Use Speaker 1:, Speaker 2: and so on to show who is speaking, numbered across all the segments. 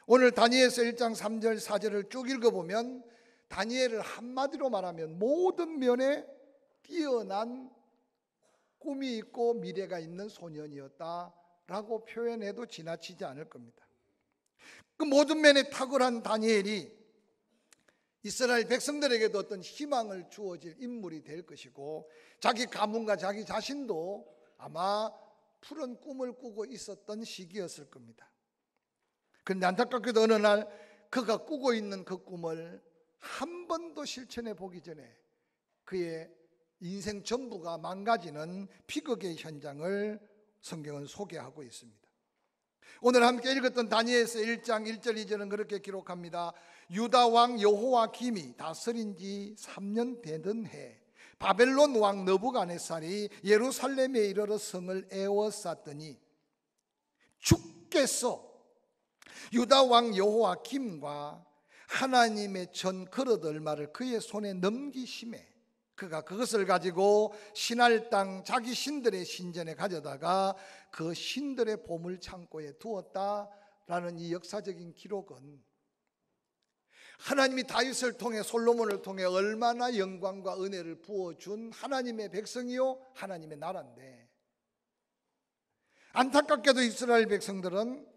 Speaker 1: 오늘 다니엘서 1장 3절 4절을 쭉 읽어보면 다니엘을 한마디로 말하면 모든 면에 뛰어난 꿈이 있고 미래가 있는 소년이었다라고 표현해도 지나치지 않을 겁니다. 그 모든 면에 탁월한 다니엘이 이스라엘 백성들에게도 어떤 희망을 주어질 인물이 될 것이고 자기 가문과 자기 자신도 아마 푸른 꿈을 꾸고 있었던 시기였을 겁니다. 그런데 안타깝게도 어느 날 그가 꾸고 있는 그 꿈을 한 번도 실천해 보기 전에 그의 인생 전부가 망가지는 비극의 현장을 성경은 소개하고 있습니다. 오늘 함께 읽었던 다니엘서 1장 1절 2절은 그렇게 기록합니다. 유다 왕 여호야김이 다스린 지 3년 되던 해 바벨론 왕 느부갓네살이 예루살렘에 이르러 성을 에워쌌더니 주께서 유다 왕 여호야김과 하나님의 전 그릇 얼마를 그의 손에 넘기심에 그가 그것을 가지고 신할 땅 자기 신들의 신전에 가져다가 그 신들의 보물 창고에 두었다라는 이 역사적인 기록은 하나님이 다윗을 통해 솔로몬을 통해 얼마나 영광과 은혜를 부어준 하나님의 백성이요 하나님의 나라인데, 안타깝게도 이스라엘 백성들은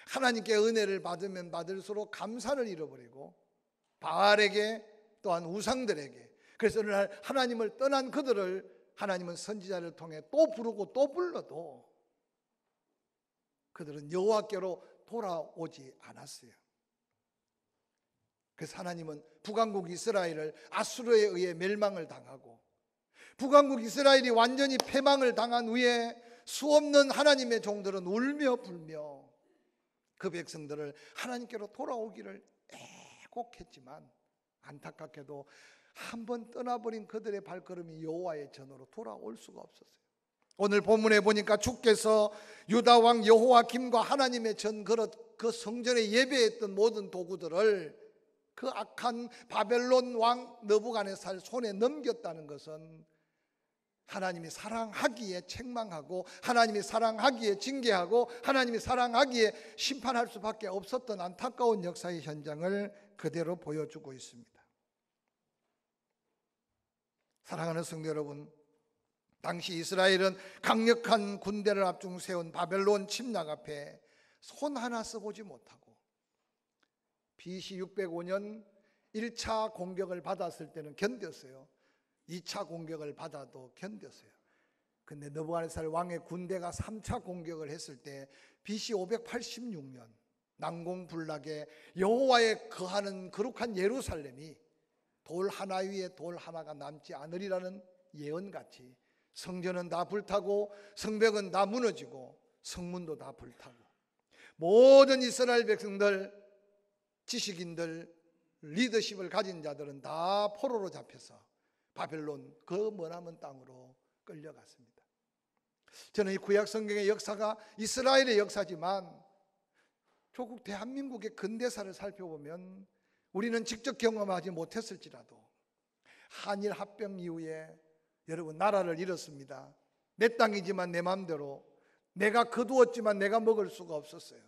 Speaker 1: 하나님께 은혜를 받으면 받을수록 감사를 잃어버리고 바알에게 또한 우상들에게, 그래서 어느 날 하나님을 떠난 그들을 하나님은 선지자를 통해 또 부르고 또 불러도 그들은 여호와께로 돌아오지 않았어요. 그래서 하나님은 북왕국 이스라엘을 아수르에 의해 멸망을 당하고 북왕국 이스라엘이 완전히 패망을 당한 후에 수없는 하나님의 종들은 울며 불며 그 백성들을 하나님께로 돌아오기를 애곡했지만 안타깝게도 한번 떠나버린 그들의 발걸음이 여호와의 전으로 돌아올 수가 없었어요. 오늘 본문에 보니까 주께서 유다 왕 여호야김과 하나님의 전 그릇 그 성전에 예배했던 모든 도구들을 그 악한 바벨론 왕 느부갓네살 손에 넘겼다는 것은 하나님이 사랑하기에 책망하고 하나님이 사랑하기에 징계하고 하나님이 사랑하기에 심판할 수밖에 없었던 안타까운 역사의 현장을 그대로 보여주고 있습니다. 사랑하는 성도 여러분, 당시 이스라엘은 강력한 군대를 앞중 세운 바벨론 침략 앞에 손 하나 써보지 못하고 BC 605년 1차 공격을 받았을 때는 견뎠어요. 2차 공격을 받아도 견뎠어요. 근데 느부갓네살 왕의 군대가 3차 공격을 했을 때 BC 586년 난공불락에 여호와의 거하는 거룩한 예루살렘이 돌 하나 위에 돌 하나가 남지 않으리라는 예언같이 성전은 다 불타고 성벽은 다 무너지고 성문도 다 불타고 모든 이스라엘 백성들, 지식인들, 리더십을 가진 자들은 다 포로로 잡혀서 바벨론 그 머나먼 땅으로 끌려갔습니다. 저는 이 구약 성경의 역사가 이스라엘의 역사지만 조국 대한민국의 근대사를 살펴보면 우리는 직접 경험하지 못했을지라도 한일 합병 이후에 여러분 나라를 잃었습니다. 내 땅이지만 내 마음대로 내가 거두었지만 내가 먹을 수가 없었어요.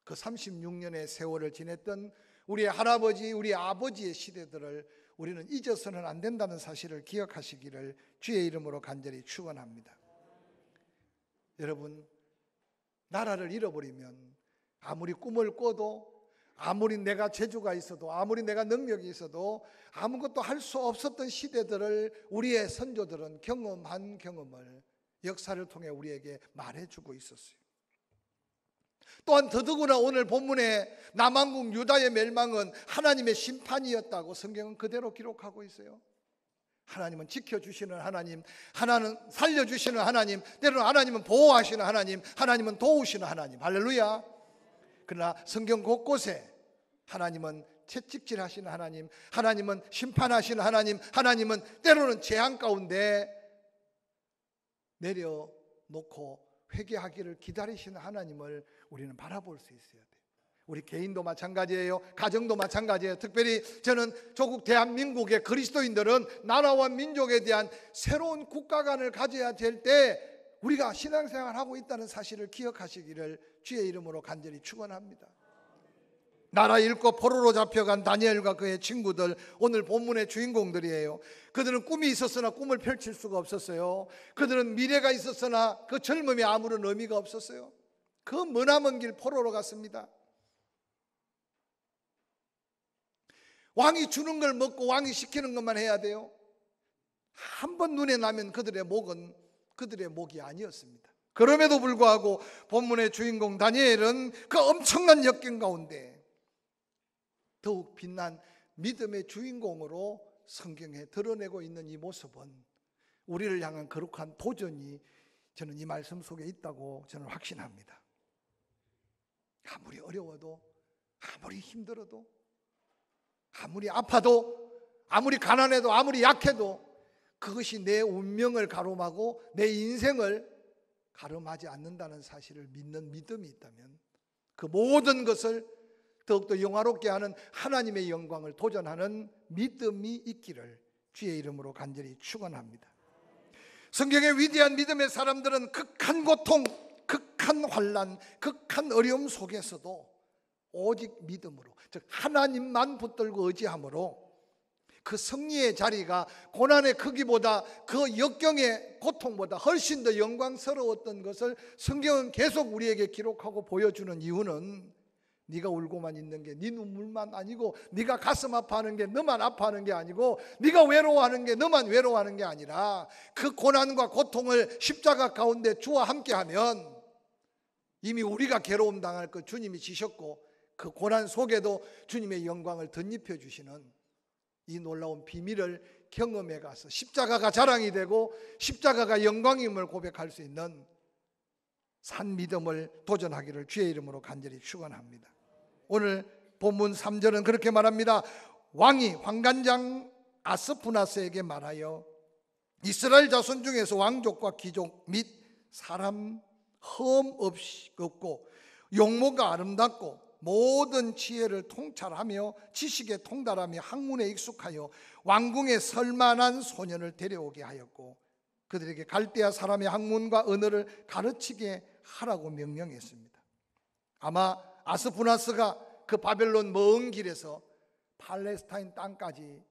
Speaker 1: 그 36년의 세월을 지냈던 우리의 할아버지, 우리 아버지의 시대들을 우리는 잊어서는 안 된다는 사실을 기억하시기를 주의 이름으로 간절히 축원합니다. 여러분, 나라를 잃어버리면 아무리 꿈을 꿔도 아무리 내가 재주가 있어도 아무리 내가 능력이 있어도 아무것도 할 수 없었던 시대들을 우리의 선조들은 경험한 경험을 역사를 통해 우리에게 말해주고 있었어요. 또한 더더구나 오늘 본문에 남왕국 유다의 멸망은 하나님의 심판이었다고 성경은 그대로 기록하고 있어요. 하나님은 지켜주시는 하나님, 하나는 살려주시는 하나님, 때로는 하나님은 보호하시는 하나님, 하나님은 도우시는 하나님. 할렐루야. 그러나 성경 곳곳에 하나님은 채찍질하시는 하나님, 하나님은 심판하시는 하나님, 하나님은 때로는 재앙 가운데 내려놓고 회개하기를 기다리시는 하나님을 우리는 바라볼 수 있어야 돼요. 우리 개인도 마찬가지예요. 가정도 마찬가지예요. 특별히 저는 조국 대한민국의 그리스도인들은 나라와 민족에 대한 새로운 국가관을 가져야 될 때 우리가 신앙생활을 하고 있다는 사실을 기억하시기를 주의 이름으로 간절히 축원합니다. 나라 잃고 포로로 잡혀간 다니엘과 그의 친구들, 오늘 본문의 주인공들이에요. 그들은 꿈이 있었으나 꿈을 펼칠 수가 없었어요. 그들은 미래가 있었으나 그 젊음이 아무런 의미가 없었어요. 그 머나먼 길 포로로 갔습니다. 왕이 주는 걸 먹고 왕이 시키는 것만 해야 돼요. 한 번 눈에 나면 그들의 목은 그들의 목이 아니었습니다. 그럼에도 불구하고 본문의 주인공 다니엘은 그 엄청난 역경 가운데 더욱 빛난 믿음의 주인공으로 성경에 드러내고 있는 이 모습은 우리를 향한 거룩한 도전이 저는 이 말씀 속에 있다고 저는 확신합니다. 아무리 어려워도, 아무리 힘들어도, 아무리 아파도, 아무리 가난해도, 아무리 약해도 그것이 내 운명을 가름하고 내 인생을 가름하지 않는다는 사실을 믿는 믿음이 있다면 그 모든 것을 더욱더 영화롭게 하는 하나님의 영광을 도전하는 믿음이 있기를 주의 이름으로 간절히 축원합니다. 성경의 위대한 믿음의 사람들은 극한 고통, 극한 환난, 극한 어려움 속에서도 오직 믿음으로, 즉 하나님만 붙들고 의지함으로 그 승리의 자리가 고난의 크기보다 그 역경의 고통보다 훨씬 더 영광스러웠던 것을 성경은 계속 우리에게 기록하고 보여주는 이유는 네가 울고만 있는 게 네 눈물만 아니고, 네가 가슴 아파하는 게 너만 아파하는 게 아니고, 네가 외로워하는 게 너만 외로워하는 게 아니라 그 고난과 고통을 십자가 가운데 주와 함께하면 이미 우리가 괴로움 당할 것 주님이 지셨고 그 고난 속에도 주님의 영광을 덧입혀 주시는 이 놀라운 비밀을 경험해 가서 십자가가 자랑이 되고 십자가가 영광임을 고백할 수 있는 산 믿음을 도전하기를 주의 이름으로 간절히 축원합니다. 오늘 본문 3절은 그렇게 말합니다. 왕이 환관장 아스푸나스에게 말하여 이스라엘 자손 중에서 왕족과 귀족 및 사람 흠 없이 없고 용모가 아름답고 모든 지혜를 통찰하며 지식에 통달하며 학문에 익숙하여 왕궁에 설만한 소년을 데려오게 하였고 그들에게 갈대아 사람의 학문과 언어를 가르치게 하라고 명령했습니다. 아마 아스푸나스가 그 바벨론 먼 길에서 팔레스타인 땅까지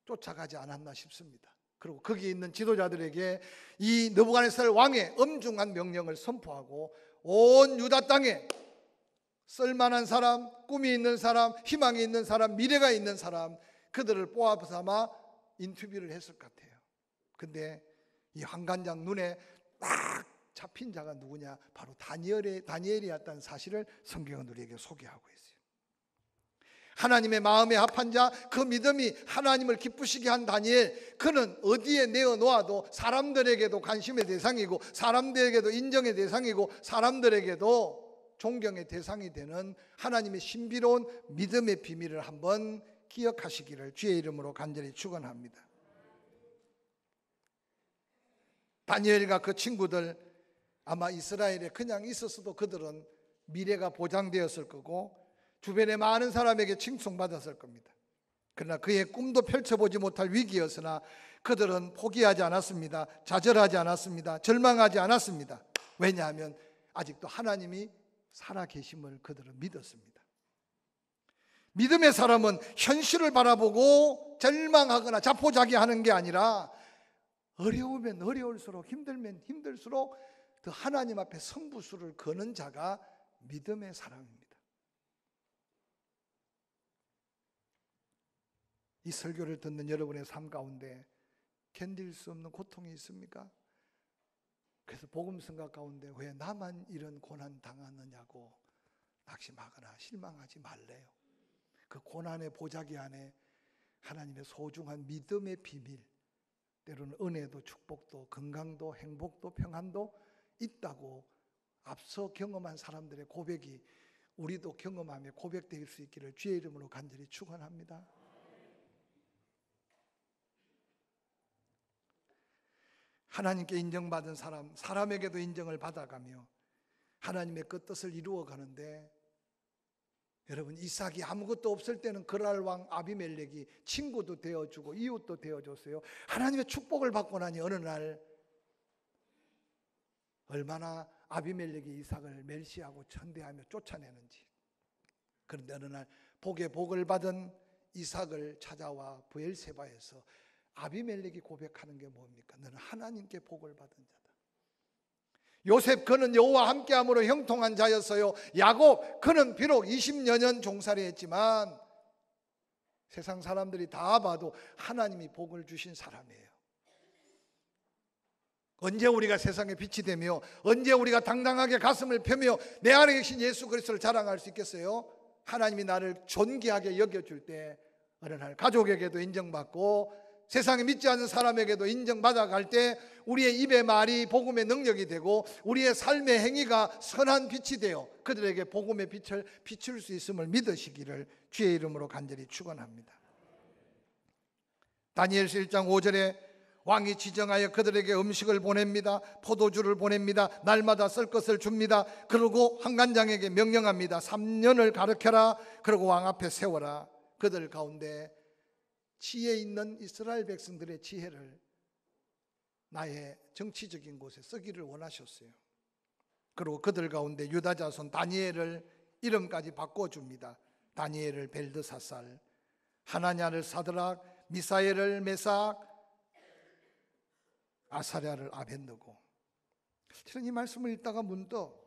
Speaker 1: 쫓아가지 않았나 싶습니다. 그리고 거기 있는 지도자들에게 이 느부갓네살 왕의 엄중한 명령을 선포하고 온 유다 땅에 쓸만한 사람, 꿈이 있는 사람, 희망이 있는 사람, 미래가 있는 사람, 그들을 뽑아삼아 인터뷰를 했을 것 같아요. 근데 이 환관장 눈에 딱 잡힌 자가 누구냐? 바로 다니엘이었다는 사실을 성경은 우리에게 소개하고 있어요. 하나님의 마음에 합한 자, 그 믿음이 하나님을 기쁘시게 한 다니엘, 그는 어디에 내어놓아도 사람들에게도 관심의 대상이고 사람들에게도 인정의 대상이고 사람들에게도 존경의 대상이 되는 하나님의 신비로운 믿음의 비밀을 한번 기억하시기를 주의 이름으로 간절히 축원합니다. 다니엘과 그 친구들, 아마 이스라엘에 그냥 있었어도 그들은 미래가 보장되었을 거고 주변의 많은 사람에게 칭송받았을 겁니다. 그러나 그의 꿈도 펼쳐보지 못할 위기였으나 그들은 포기하지 않았습니다. 좌절하지 않았습니다. 절망하지 않았습니다. 왜냐하면 아직도 하나님이 살아계심을 그들은 믿었습니다. 믿음의 사람은 현실을 바라보고 절망하거나 자포자기하는 게 아니라 어려우면 어려울수록, 힘들면 힘들수록 더 하나님 앞에 성부수를 거는 자가 믿음의 사람입니다. 이 설교를 듣는 여러분의 삶 가운데 견딜 수 없는 고통이 있습니까? 그래서 복음 생각 가운데 왜 나만 이런 고난 당하느냐고 낙심하거나 실망하지 말래요. 그 고난의 보자기 안에 하나님의 소중한 믿음의 비밀, 때로는 은혜도 축복도 건강도 행복도 평안도 있다고 앞서 경험한 사람들의 고백이 우리도 경험하며 고백될 수 있기를 주의 이름으로 간절히 축원합니다. 하나님께 인정받은 사람, 사람에게도 인정을 받아가며 하나님의 그 뜻을 이루어가는데, 여러분 이삭이 아무것도 없을 때는 그랄 왕 아비멜렉이 친구도 되어주고 이웃도 되어줬어요. 하나님의 축복을 받고 나니 어느 날 얼마나 아비멜렉이 이삭을 멸시하고 천대하며 쫓아내는지, 그런데 어느 날 복에 복을 받은 이삭을 찾아와 브엘세바에서 아비멜렉이 고백하는 게 뭡니까? 너는 하나님께 복을 받은 자다. 요셉 그는 여호와 함께함으로 형통한 자였어요. 야곱 그는 비록 20여 년 종살이 했지만 세상 사람들이 다 봐도 하나님이 복을 주신 사람이에요. 언제 우리가 세상에 빛이 되며 언제 우리가 당당하게 가슴을 펴며 내 안에 계신 예수 그리스도를 자랑할 수 있겠어요? 하나님이 나를 존귀하게 여겨줄 때 어느 날 가족에게도 인정받고 세상에 믿지 않는 사람에게도 인정받아갈 때 우리의 입의 말이 복음의 능력이 되고 우리의 삶의 행위가 선한 빛이 되어 그들에게 복음의 빛을 비출 수 있음을 믿으시기를 주의 이름으로 간절히 축원합니다. 다니엘서 1장 5절에 왕이 지정하여 그들에게 음식을 보냅니다. 포도주를 보냅니다. 날마다 쓸 것을 줍니다. 그리고 환관장에게 명령합니다. 3년을 가르쳐라. 그리고 왕 앞에 세워라. 그들 가운데 지혜 있는 이스라엘 백성들의 지혜를 나의 정치적인 곳에 쓰기를 원하셨어요. 그리고 그들 가운데 유다 자손 다니엘을 이름까지 바꿔줍니다. 다니엘을 벨드사살, 하나냐를 사드락, 미사엘을 메삭, 아사랴를 아벤느고. 저는 이 말씀을 읽다가 문득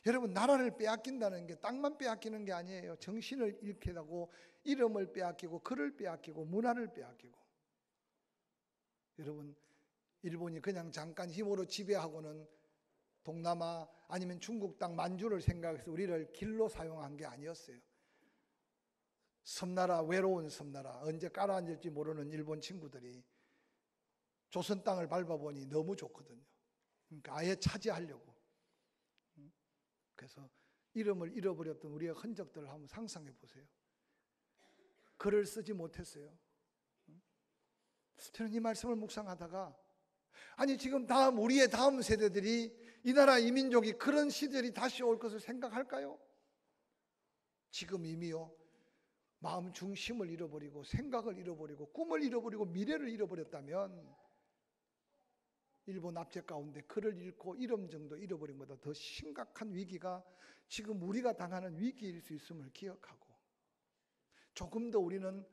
Speaker 1: 여러분, 나라를 빼앗긴다는 게 땅만 빼앗기는 게 아니에요. 정신을 잃게 하고 이름을 빼앗기고 글을 빼앗기고 문화를 빼앗기고. 여러분, 일본이 그냥 잠깐 힘으로 지배하고는 동남아 아니면 중국 땅 만주를 생각해서 우리를 길로 사용한 게 아니었어요. 섬나라, 외로운 섬나라, 언제 깔아앉을지 모르는 일본 친구들이 조선 땅을 밟아보니 너무 좋거든요. 그러니까 아예 차지하려고. 그래서 이름을 잃어버렸던 우리의 흔적들을 한번 상상해 보세요. 글을 쓰지 못했어요. 저는 이 말씀을 묵상하다가 아니 지금 우리의 다음 세대들이 이 나라 이 민족이 그런 시절이 다시 올 것을 생각할까요? 지금 이미요 마음 중심을 잃어버리고 생각을 잃어버리고 꿈을 잃어버리고 미래를 잃어버렸다면 일본 압제 가운데 글을 잃고 이름 정도 잃어버린 것보다 더 심각한 위기가 지금 우리가 당하는 위기일 수 있음을 기억하고 조금 더 우리는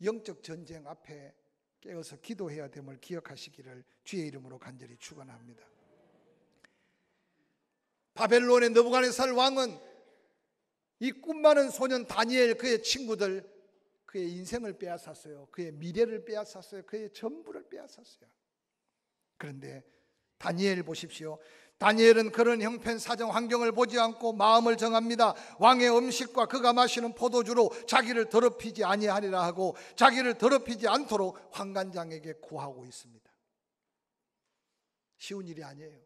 Speaker 1: 영적 전쟁 앞에 깨어서 기도해야 됨을 기억하시기를 주의 이름으로 간절히 축원합니다. 바벨론의 느부갓네살 왕은 이 꿈 많은 소년 다니엘 그의 친구들 그의 인생을 빼앗았어요. 그의 미래를 빼앗았어요. 그의 전부를 빼앗았어요. 그런데 다니엘 보십시오. 다니엘은 그런 형편 사정 환경을 보지 않고 마음을 정합니다. 왕의 음식과 그가 마시는 포도주로 자기를 더럽히지 아니하리라 하고 자기를 더럽히지 않도록 환관장에게 구하고 있습니다. 쉬운 일이 아니에요.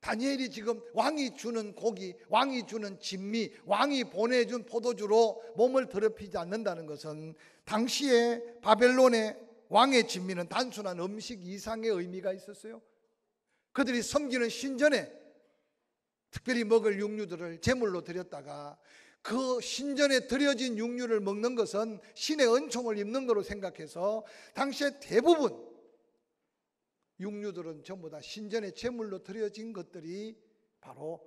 Speaker 1: 다니엘이 지금 왕이 주는 고기, 왕이 주는 진미, 왕이 보내준 포도주로 몸을 더럽히지 않는다는 것은 당시에 바벨론의 왕의 진미는 단순한 음식 이상의 의미가 있었어요. 그들이 섬기는 신전에 특별히 먹을 육류들을 제물로 드렸다가 그 신전에 드려진 육류를 먹는 것은 신의 은총을 입는 것으로 생각해서 당시에 대부분 육류들은 전부 다 신전에 제물로 드려진 것들이 바로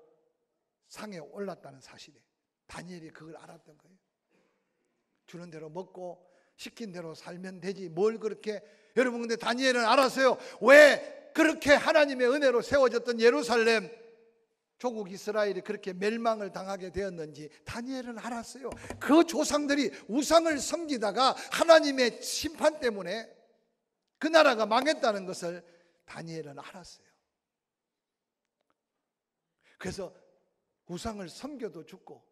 Speaker 1: 상에 올랐다는 사실이에요. 다니엘이 그걸 알았던 거예요. 주는 대로 먹고 시킨 대로 살면 되지 뭘 그렇게. 여러분 근데 다니엘은 알았어요. 왜 그렇게 하나님의 은혜로 세워졌던 예루살렘 조국 이스라엘이 그렇게 멸망을 당하게 되었는지 다니엘은 알았어요. 그 조상들이 우상을 섬기다가 하나님의 심판 때문에 그 나라가 망했다는 것을 다니엘은 알았어요. 그래서 우상을 섬겨도 죽고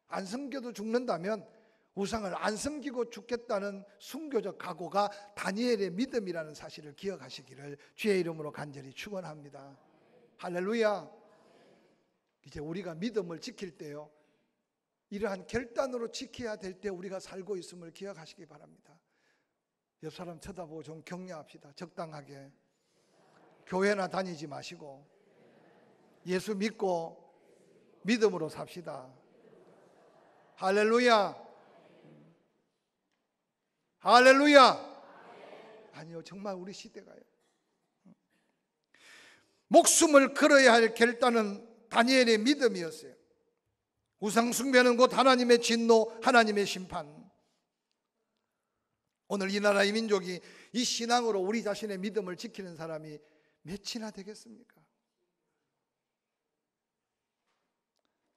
Speaker 1: 안 섬겨도 죽는다면 우상을 안 섬기고 죽겠다는 순교적 각오가 다니엘의 믿음이라는 사실을 기억하시기를 주의 이름으로 간절히 축원합니다. 할렐루야. 이제 우리가 믿음을 지킬 때요 이러한 결단으로 지켜야 될 때 우리가 살고 있음을 기억하시기 바랍니다. 옆 사람 쳐다보고 좀 격려합시다. 적당하게 교회나 다니지 마시고 예수 믿고 믿음으로 삽시다. 할렐루야. 할렐루야. 아니요, 정말 우리 시대가요 목숨을 걸어야 할 결단은 다니엘의 믿음이었어요. 우상 숭배는 곧 하나님의 진노, 하나님의 심판. 오늘 이 나라 이 민족이 이 신앙으로 우리 자신의 믿음을 지키는 사람이 몇이나 되겠습니까?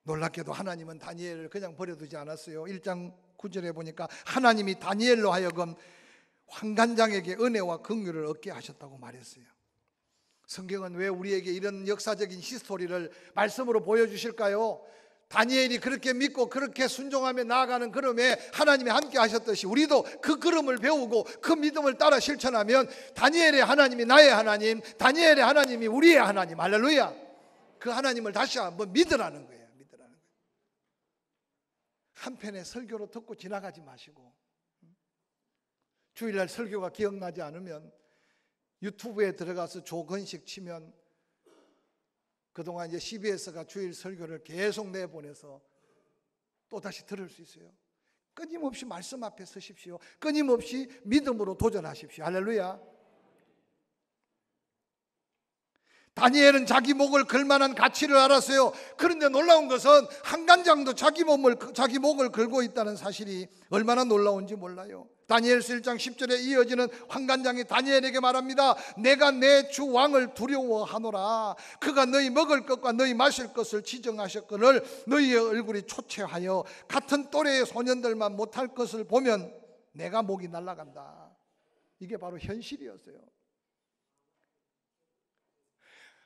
Speaker 1: 놀랍게도 하나님은 다니엘을 그냥 버려두지 않았어요. 1장 9절에 보니까 하나님이 다니엘로 하여금 환관장에게 은혜와 긍휼을 얻게 하셨다고 말했어요. 성경은 왜 우리에게 이런 역사적인 히스토리를 말씀으로 보여주실까요? 다니엘이 그렇게 믿고 그렇게 순종하며 나아가는 걸음에 하나님이 함께 하셨듯이 우리도 그 걸음을 배우고 그 믿음을 따라 실천하면 다니엘의 하나님이 나의 하나님, 다니엘의 하나님이 우리의 하나님, 할렐루야. 그 하나님을 다시 한번 믿으라는 거예요. 믿으라는 거예요. 한편의 설교로 듣고 지나가지 마시고, 주일날 설교가 기억나지 않으면 유튜브에 들어가서 조건식 치면 그동안 이제 CBS가 주일 설교를 계속 내보내서 또 다시 들을 수 있어요. 끊임없이 말씀 앞에 서십시오. 끊임없이 믿음으로 도전하십시오. 할렐루야. 다니엘은 자기 목을 걸 만한 가치를 알았어요. 그런데 놀라운 것은 한간장도 자기 목을 걸고 있다는 사실이 얼마나 놀라운지 몰라요. 다니엘서 1장 10절에 이어지는 한간장이 다니엘에게 말합니다. 내가 내 주 왕을 두려워하노라. 그가 너희 먹을 것과 너희 마실 것을 지정하셨거늘 너희의 얼굴이 초췌하여 같은 또래의 소년들만 못할 것을 보면 내가 목이 날아간다. 이게 바로 현실이었어요.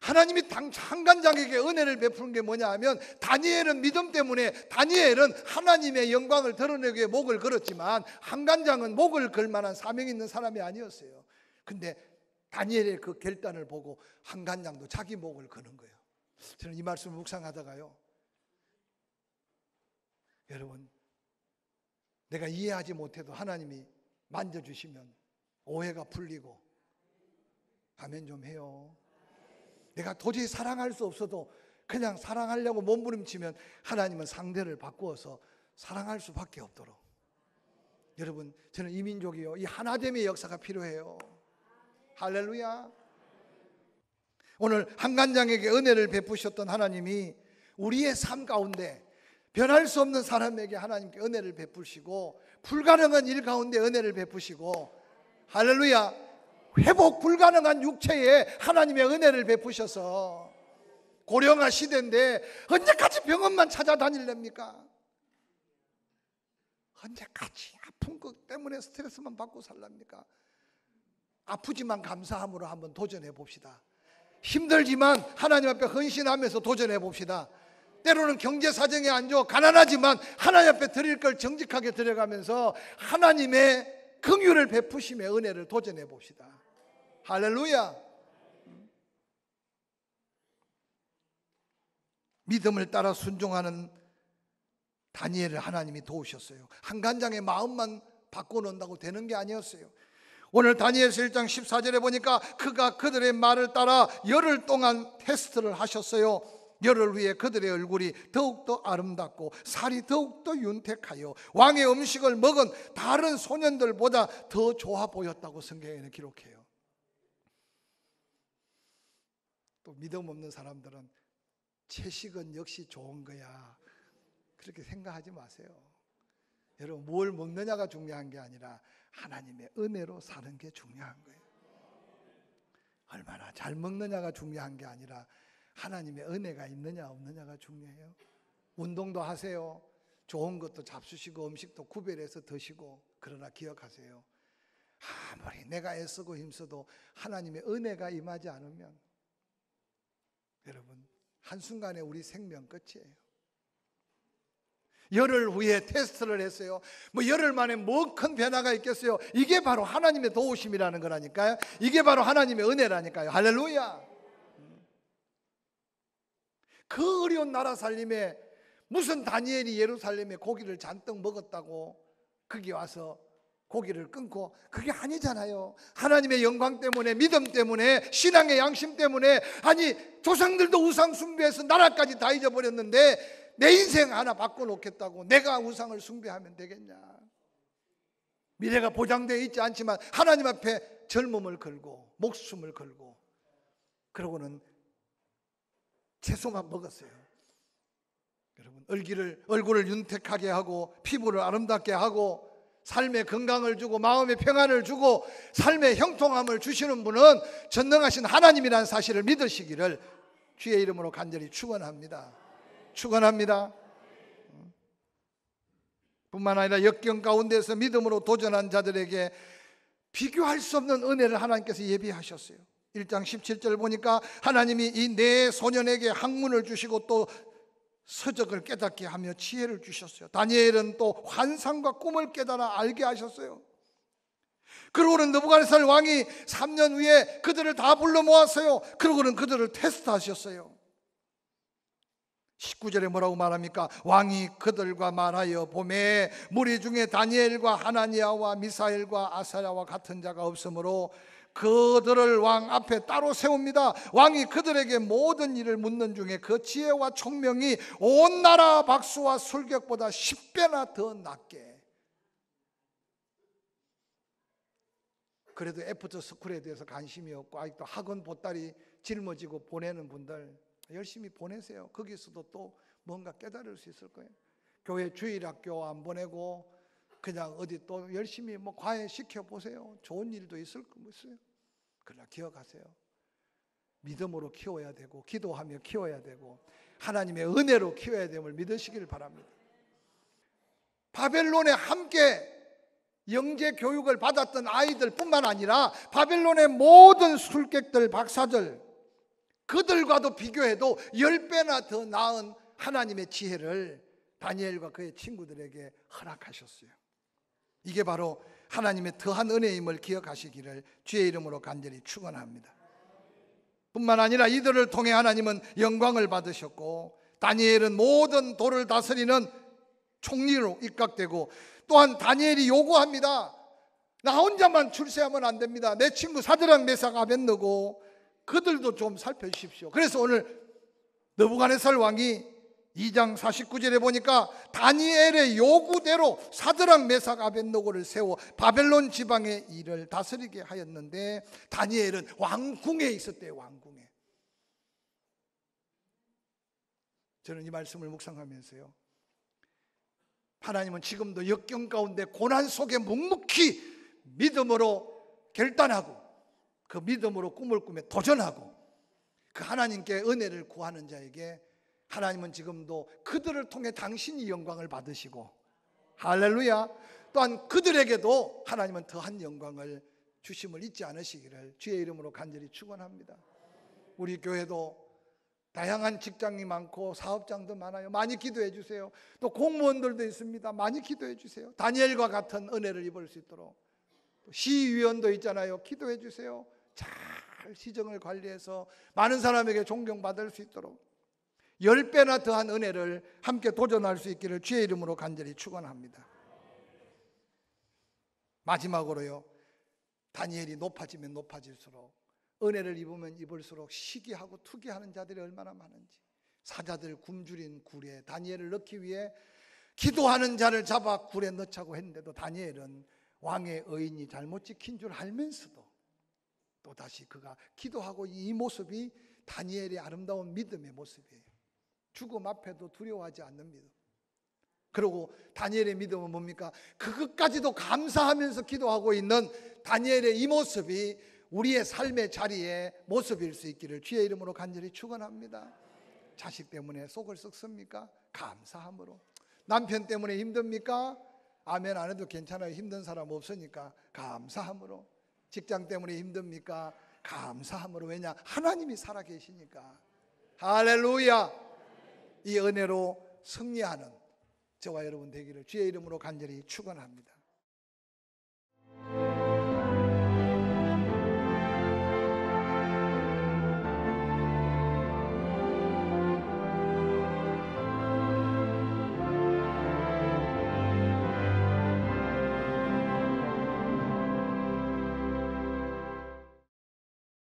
Speaker 1: 하나님이 한간장에게 은혜를 베푸는 게 뭐냐 하면 다니엘은 믿음 때문에 다니엘은 하나님의 영광을 드러내기 위해 목을 걸었지만 한간장은 목을 걸 만한 사명이 있는 사람이 아니었어요. 근데 다니엘의 그 결단을 보고 한간장도 자기 목을 거는 거예요. 저는 이 말씀을 묵상하다가요, 여러분, 내가 이해하지 못해도 하나님이 만져주시면 오해가 풀리고 아멘 좀 해요. 내가 도저히 사랑할 수 없어도 그냥 사랑하려고 몸부림치면 하나님은 상대를 바꾸어서 사랑할 수밖에 없도록. 여러분, 저는 이 민족이요, 이 하나됨의 역사가 필요해요. 할렐루야. 오늘 한간장에게 은혜를 베푸셨던 하나님이 우리의 삶 가운데 변할 수 없는 사람에게 하나님께 은혜를 베푸시고 불가능한 일 가운데 은혜를 베푸시고, 할렐루야, 회복 불가능한 육체에 하나님의 은혜를 베푸셔서 고령화 시대인데 언제까지 병원만 찾아다닐랍니까? 언제까지 아픈 것 때문에 스트레스만 받고 살랍니까? 아프지만 감사함으로 한번 도전해 봅시다. 힘들지만 하나님 앞에 헌신하면서 도전해 봅시다. 때로는 경제 사정이 안 좋아 가난하지만 하나님 앞에 드릴 걸 정직하게 드려가면서 하나님의 긍휼을 베푸심의 은혜를 도전해 봅시다. 할렐루야. 믿음을 따라 순종하는 다니엘을 하나님이 도우셨어요. 한간장의 마음만 바꿔놓는다고 되는 게 아니었어요. 오늘 다니엘서 1장 14절에 보니까 그가 그들의 말을 따라 열흘 동안 테스트를 하셨어요. 열흘 후에 그들의 얼굴이 더욱더 아름답고 살이 더욱더 윤택하여 왕의 음식을 먹은 다른 소년들보다 더 좋아 보였다고 성경에는 기록해요. 또 믿음 없는 사람들은 채식은 역시 좋은 거야, 그렇게 생각하지 마세요. 여러분, 뭘 먹느냐가 중요한 게 아니라 하나님의 은혜로 사는 게 중요한 거예요. 얼마나 잘 먹느냐가 중요한 게 아니라 하나님의 은혜가 있느냐 없느냐가 중요해요. 운동도 하세요. 좋은 것도 잡수시고 음식도 구별해서 드시고. 그러나 기억하세요, 아무리 내가 애쓰고 힘써도 하나님의 은혜가 임하지 않으면 여러분, 한순간에 우리 생명 끝이에요. 열흘 후에 테스트를 했어요. 뭐 열흘 만에 뭐 큰 변화가 있겠어요? 이게 바로 하나님의 도우심이라는 거라니까요. 이게 바로 하나님의 은혜라니까요. 할렐루야. 그 어려운 나라 살림에 무슨 다니엘이 예루살렘에 고기를 잔뜩 먹었다고 거기 와서 고기를 끊고, 그게 아니잖아요. 하나님의 영광 때문에, 믿음 때문에, 신앙의 양심 때문에. 아니, 조상들도 우상 숭배해서 나라까지 다 잊어버렸는데 내 인생 하나 바꿔놓겠다고 내가 우상을 숭배하면 되겠냐? 미래가 보장되어 있지 않지만 하나님 앞에 젊음을 걸고 목숨을 걸고, 그러고는 채소만 먹었어요. 여러분, 얼굴을 윤택하게 하고 피부를 아름답게 하고 삶의 건강을 주고 마음의 평안을 주고 삶의 형통함을 주시는 분은 전능하신 하나님이라는 사실을 믿으시기를 주의 이름으로 간절히 축원합니다. 축원합니다. 뿐만 아니라 역경 가운데서 믿음으로 도전한 자들에게 비교할 수 없는 은혜를 하나님께서 예비하셨어요. 1장 17절 보니까 하나님이 이 네 소년에게 학문을 주시고 또 서적을 깨닫게 하며 지혜를 주셨어요. 다니엘은 또 환상과 꿈을 깨달아 알게 하셨어요. 그러고는 느부갓네살 왕이 3년 후에 그들을 다 불러 모았어요. 그러고는 그들을 테스트하셨어요. 19절에 뭐라고 말합니까? 왕이 그들과 말하여 보매 무리 중에 다니엘과 하나니아와 미사엘과 아사랴와 같은 자가 없으므로 그들을 왕 앞에 따로 세웁니다. 왕이 그들에게 모든 일을 묻는 중에 그 지혜와 총명이 온 나라 박수와 술객보다 10배나 더 낫게. 그래도 애프터 스쿨에 대해서 관심이 없고 아직도 학원 보따리 짊어지고 보내는 분들 열심히 보내세요. 거기서도 또 뭔가 깨달을 수 있을 거예요. 교회 주일학교 안 보내고 그냥 어디 또 열심히 뭐 과외 시켜보세요. 좋은 일도 있을 거예요. 그러나 기억하세요. 믿음으로 키워야 되고 기도하며 키워야 되고 하나님의 은혜로 키워야 됨을 믿으시길 바랍니다. 바벨론에 함께 영재 교육을 받았던 아이들 뿐만 아니라 바벨론의 모든 술객들, 박사들 그들과도 비교해도 10배나 더 나은 하나님의 지혜를 다니엘과 그의 친구들에게 허락하셨어요. 이게 바로 하나님의 더한 은혜임을 기억하시기를 주의 이름으로 간절히 축원합니다. 뿐만 아니라 이들을 통해 하나님은 영광을 받으셨고 다니엘은 모든 도를 다스리는 총리로 입각되고 또한 다니엘이 요구합니다. 나 혼자만 출세하면 안 됩니다. 내 친구 사드락 메삭 아벳느고 그들도 좀 살펴주십시오. 그래서 오늘 느부갓네살 왕이 2장 49절에 보니까 다니엘의 요구대로 사드락 메삭 아벳느고를 세워 바벨론 지방의 일을 다스리게 하였는데 다니엘은 왕궁에 있었대요. 왕궁에. 저는 이 말씀을 묵상하면서요, 하나님은 지금도 역경 가운데 고난 속에 묵묵히 믿음으로 결단하고 그 믿음으로 꿈을 꾸며 도전하고 그 하나님께 은혜를 구하는 자에게 하나님은 지금도 그들을 통해 당신이 영광을 받으시고 할렐루야, 또한 그들에게도 하나님은 더한 영광을 주심을 잊지 않으시기를 주의 이름으로 간절히 축원합니다. 우리 교회도 다양한 직장이 많고 사업장도 많아요. 많이 기도해 주세요. 또 공무원들도 있습니다. 많이 기도해 주세요. 다니엘과 같은 은혜를 입을 수 있도록. 시의원도 있잖아요. 기도해 주세요. 잘 시정을 관리해서 많은 사람에게 존경받을 수 있도록 10배나 더한 은혜를 함께 도전할 수 있기를 주의 이름으로 간절히 축원합니다. 마지막으로요, 다니엘이 높아지면 높아질수록 은혜를 입으면 입을수록 시기하고 투기하는 자들이 얼마나 많은지, 사자들 굶주린 굴에 다니엘을 넣기 위해 기도하는 자를 잡아 굴에 넣자고 했는데도 다니엘은 왕의 의인이 잘못 지킨 줄 알면서도 또다시 그가 기도하고, 이 모습이 다니엘의 아름다운 믿음의 모습이에요. 죽음 앞에도 두려워하지 않는 믿음. 그리고 다니엘의 믿음은 뭡니까? 그것까지도 감사하면서 기도하고 있는 다니엘의 이 모습이 우리의 삶의 자리에 모습일 수 있기를 주의 이름으로 간절히 축원합니다. 자식 때문에 속을 썩습니까? 감사함으로. 남편 때문에 힘듭니까? 아멘 안 해도 괜찮아요. 힘든 사람 없으니까 감사함으로. 직장 때문에 힘듭니까? 감사함으로. 왜냐? 하나님이 살아계시니까. 할렐루야. 이 은혜로 승리하는 저와 여러분 되기를 주의 이름으로 간절히 축원합니다.